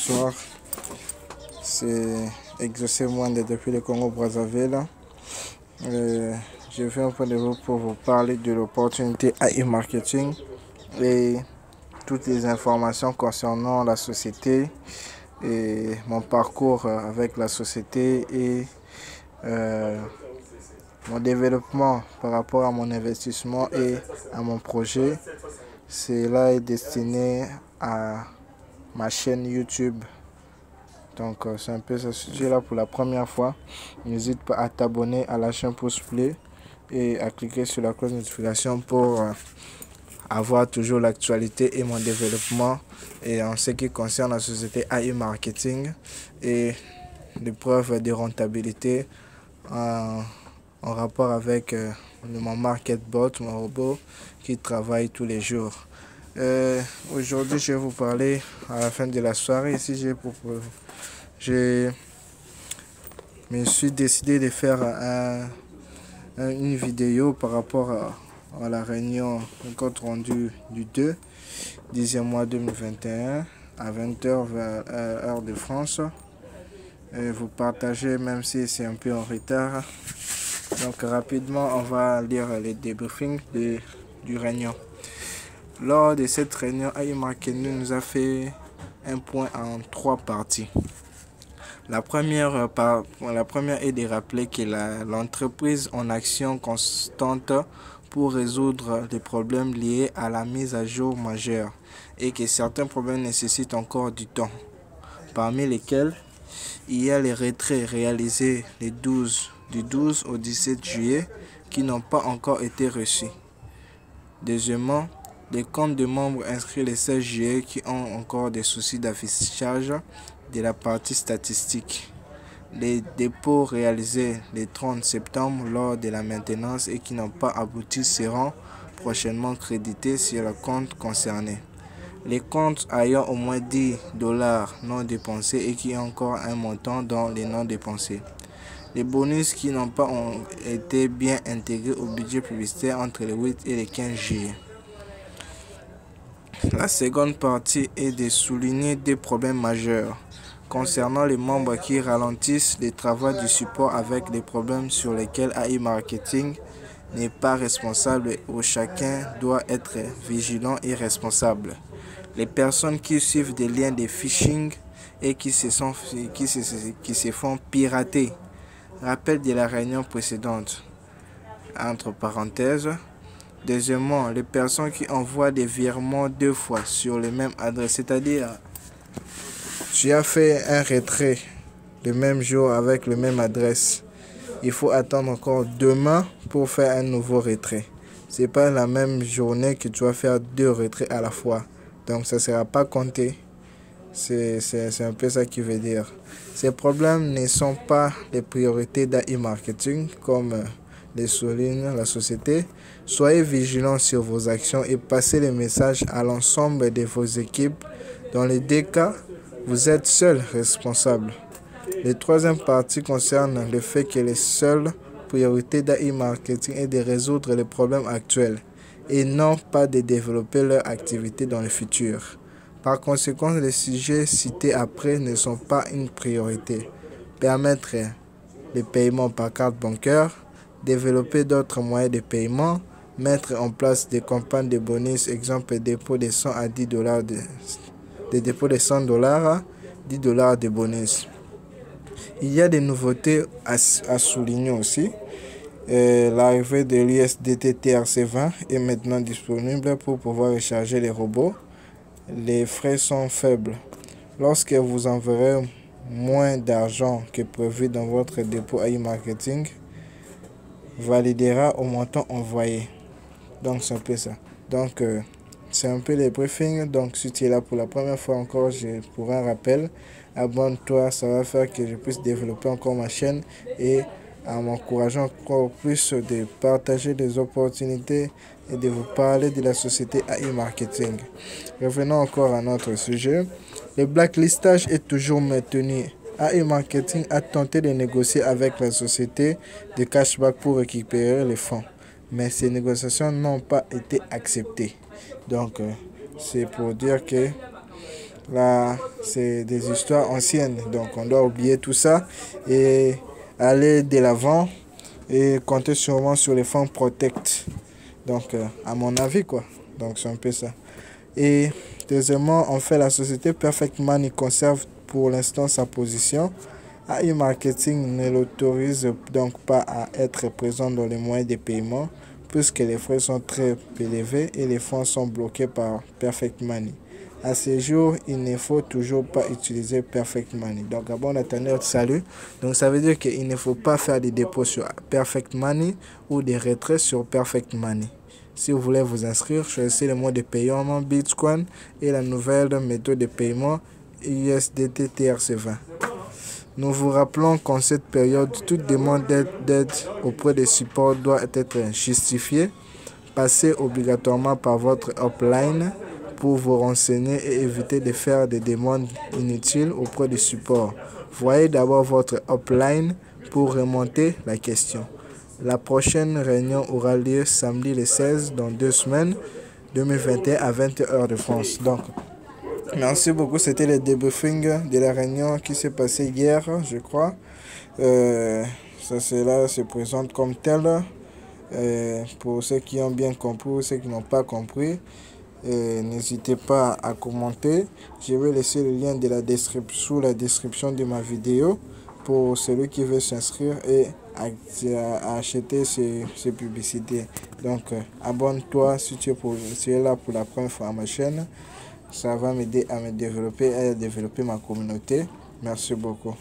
bonsoir. C'est Exaucé Mwande depuis le Congo-Brazzaville. Je viens auprès de vous pour vous parler de l'opportunité AI Marketing et toutes les informations concernant la société et mon parcours avec la société et mon développement par rapport à mon investissement et à mon projet. Cela est destiné à ma chaîne YouTube. Donc c'est un peu ça. Si tu es là pour la première fois, n'hésite pas à t'abonner à la chaîne pouce bleu et à cliquer sur la cloche de notification pour avoir toujours l'actualité et mon développement et en ce qui concerne la société AI Marketing et les preuves de rentabilité en rapport avec mon MarketBot, mon robot qui travaille tous les jours. Aujourd'hui, je vais vous parler à la fin de la soirée. Ici, je me suis décidé de faire une vidéo par rapport à la réunion, le compte rendu du 10e mois 2021 à 20h heure de France. Vous partagez même si c'est un peu en retard. Donc rapidement, on va lire les débriefings du réunion. Lors de cette réunion, AI Marketing nous a fait un point en 3 parties. La première est de rappeler que l'entreprise en action constante pour résoudre des problèmes liés à la mise à jour majeure et que certains problèmes nécessitent encore du temps, parmi lesquels il y a les retraits réalisés du 12 au 17 juillet qui n'ont pas encore été reçus. Deuxièmement, les comptes de membres inscrits le 16 juillet qui ont encore des soucis d'affichage de la partie statistique. Les dépôts réalisés le 30 septembre lors de la maintenance et qui n'ont pas abouti seront prochainement crédités sur le compte concerné. Les comptes ayant au moins $10 non dépensés et qui ont encore un montant dans les non dépensés. Les bonus qui n'ont pas été bien intégrés au budget publicitaire entre le 8 et le 15 juillet. La seconde partie est de souligner des problèmes majeurs concernant les membres qui ralentissent les travaux du support avec des problèmes sur lesquels AI Marketing n'est pas responsable où chacun doit être vigilant et responsable. Les personnes qui suivent des liens de phishing et qui se font pirater. Rappel de la réunion précédente. Entre parenthèses. Deuxièmement, les personnes qui envoient des virements 2 fois sur la même adresse, c'est-à-dire tu as fait un retrait le même jour avec la même adresse. Il faut attendre encore demain pour faire un nouveau retrait. C'est pas la même journée que tu vas faire 2 retraits à la fois. Donc ça ne sera pas compté. C'est un peu ça qui veut dire. Ces problèmes ne sont pas les priorités d'AI Marketing comme les souligne la société. Soyez vigilants sur vos actions et passez les messages à l'ensemble de vos équipes. Dans les 2 cas, vous êtes seul responsable. La troisième partie concerne le fait que les seules priorités d'AI Marketing est de résoudre les problèmes actuels et non pas de développer leur activité dans le futur. Par conséquent, les sujets cités après ne sont pas une priorité. Permettre les paiements par carte bancaire, développer d'autres moyens de paiement, mettre en place des campagnes de bonus, exemple dépôt de 100 à $10 des dépôts de $100 à $10 de bonus. Il y a des nouveautés à souligner aussi. L'arrivée de l'USDT TRC20 est maintenant disponible pour pouvoir recharger les robots. Les frais sont faibles. Lorsque vous enverrez moins d'argent que prévu dans votre dépôt AI Marketing, validera au montant envoyé. Donc c'est un peu ça. Donc c'est un peu les briefings. Donc si tu es là pour la première fois encore, pour un rappel, abonne-toi, ça va faire que je puisse développer encore ma chaîne et en m'encourageant encore plus de partager des opportunités et de vous parler de la société AI Marketing. Revenons encore à notre sujet. Le blacklistage est toujours maintenu. AI Marketing a tenté de négocier avec la société de cashback pour récupérer les fonds, mais ces négociations n'ont pas été acceptées. Donc, c'est pour dire que Là, c'est des histoires anciennes. Donc, on doit oublier tout ça et aller de l'avant et compter sûrement sur les fonds Protect. Donc, à mon avis, quoi. Donc, c'est un peu ça. Et deuxièmement, on fait la société Perfect Money conserve pour l'instant sa position. AI Marketing ne l'autorise donc pas à être présent dans les moyens de paiement puisque les frais sont très élevés et les fonds sont bloqués par Perfect Money. À ce jour, il ne faut toujours pas utiliser Perfect Money. Donc, bon attendeur, salut. Donc, ça veut dire qu'il ne faut pas faire des dépôts sur Perfect Money ou des retraits sur Perfect Money. Si vous voulez vous inscrire, choisissez le mode de paiement Bitcoin et la nouvelle méthode de paiement USDT TRC20. Nous vous rappelons qu'en cette période, toute demande d'aide auprès des supports doit être justifiée. Passez obligatoirement par votre upline pour vous renseigner et éviter de faire des demandes inutiles auprès du support. Voyez d'abord votre upline pour remonter la question. La prochaine réunion aura lieu samedi le 16 dans 2 semaines, 2021 à 20h de France. Donc, merci beaucoup. C'était le debriefing de la réunion qui s'est passée hier, je crois. Cela se présente comme tel. Pour ceux qui ont bien compris ou ceux qui n'ont pas compris, n'hésitez pas à commenter. Je vais laisser le lien de la description sous la description de ma vidéo pour celui qui veut s'inscrire et acheter ces publicités. Donc, abonne-toi si tu es là pour la première fois à ma chaîne. Ça va m'aider à me développer et à développer ma communauté. Merci beaucoup.